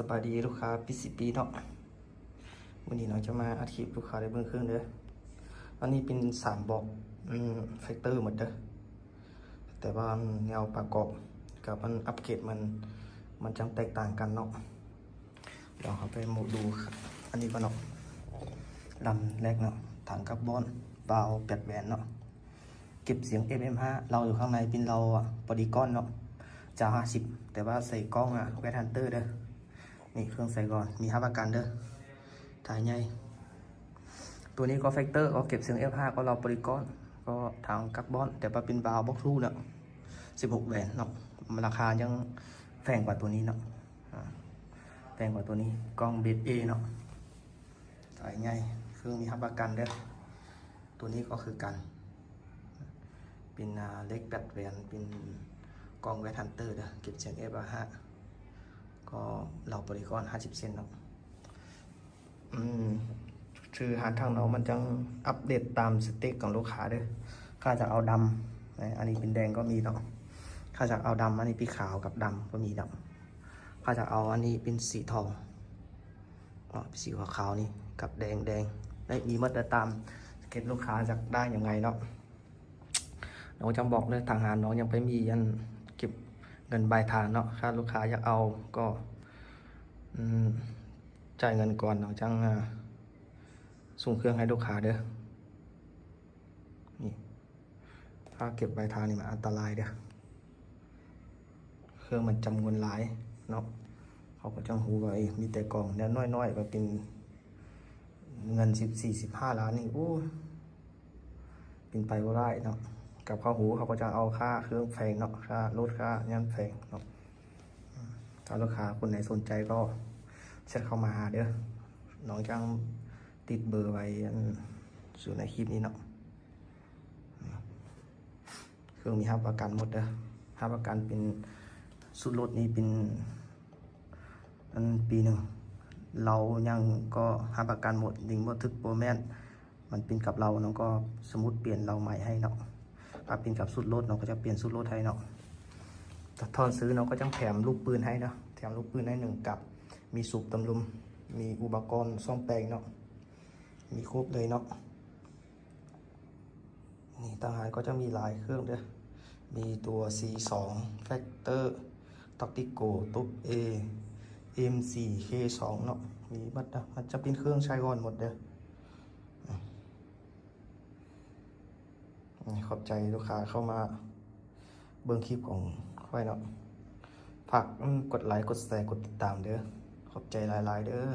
สบายดีลูกค้าปิสิปีเนาะวันนี้เราจะมาอัดคลิปลูกค้าได้เบิ่งเครื่องเด้ออันนี้เป็น3บอกไฟเตอร์หมดเด้อแต่ว่าแนวประกอบกับมันอัปเกรดมันจังแตกต่างกันเนาะเดี๋ยวเราไปโมดูอันนี้ก็เนาะลำแรกเนาะถังคาร์บอนวาล์ว8 แหวนเนาะเก็บเสียง FM5 เราอยู่ข้างในเป็นเราบอดี้ก้อนเนาะจะ50แต่ว่าใส่กล้องแวดฮันเตอร์เด้อนี่เครื่องใส่ก่อนมีประกันเด้อถ่ายใหญ่ตัวนี้ก็แฟกเตอร์ก็เก็บเสียง F5 ก็เราบริกรก็ทางคาร์บอนแต่ว่าเป็นวาล์วบ็อกทูเนาะ16 แหวนเนาะราคายังแพงกว่าตัวนี้เนาะแพงกว่าตัวนี้กล้องเบสเอเนาะถ่ายใหญ่เครื่องมีประกันเด้อตัวนี้ก็คือกันเป็นเล็ก8 แหวนเป็นกล้องแวดฮันเตอร์เด้อเก็บเสียง F5ก็เราบริกร50 เซนเนาะคือหาทางเรามันจังอัปเดตตามสเต็กของลูกค้าเด้อข้าจะเอาดำอันนี้เป็นแดงก็มีเนาะข้าจะเอาดำอันนี้เป็นขาวกับดำก็มีเนาะข้าจะเอาอันนี้เป็นสีทองสีขาวนี่กับแดงได้มีมาตรตามสเก็ตลูกค้าจะได้ยังไงเนาะน้องจำบอกเลยทางหารน้องยังไปมีอันเก็บเงินปลายทางเนาะถ้าลูกค้าอยากเอาก็จ่ายเงินก่อนเนาะจังส่งเครื่องให้ลูกค้าเด้อนี่ถ้าเก็บปลายทางนี่มันอันตรายเด้อเครื่องมันจำนวนหลายเนาะเขาก็จังหูว่ามีแต่กล่องแล้วน้อยๆก็เป็นเงิน14-15 ล้านนี่โอ้เป็นไปก็ได้เนาะกับข้าวหูเขาก็จะเอาค่าเครื่องแพงเนาะค่ารถค่ายันแพงเนาะถ้าลูกค้าคนไหนสนใจก็แชทเข้ามาหาเด้อน้องจังติดเบอร์ไว้อยู่ในคลิปนี้เนาะเครื่องมีประกันหมดเด้อประกันเป็นสุดรถนี้เป็นปีหนึ่งเรายังก็ประกันหมดยิงหมดทึกโปรแมนมันเป็นกับเราน้องก็สมมุติเปลี่ยนเราใหม่ให้เนาะถ้าเป็นกับสุดรถน้องก็จะเปลี่ยนสุดรถให้เนาะถ้าทอนซื้อน้องก็จะแถมลูกปืนให้เนาะแถมลูกปืนให้1 กับมีสูบตำลุมมีอุปกรณ์ซ่อมแปลงเนาะมีครบเลยเนาะนี่ต่างหากก็จะมีหลายเครื่องเด้อมีตัว C2 Factor Tactico ตุ๊บ A M4 K2 เนาะมีบัดมันจะเป็นเครื่องใช้ก่อนหมดเด้อขอบใจลูกค้าเข้ามาเบิ่งคลิปของค่อยเนาะฝากกดไลค์กดแชร์กดติดตามเด้อขอบใจหลายๆเด้อ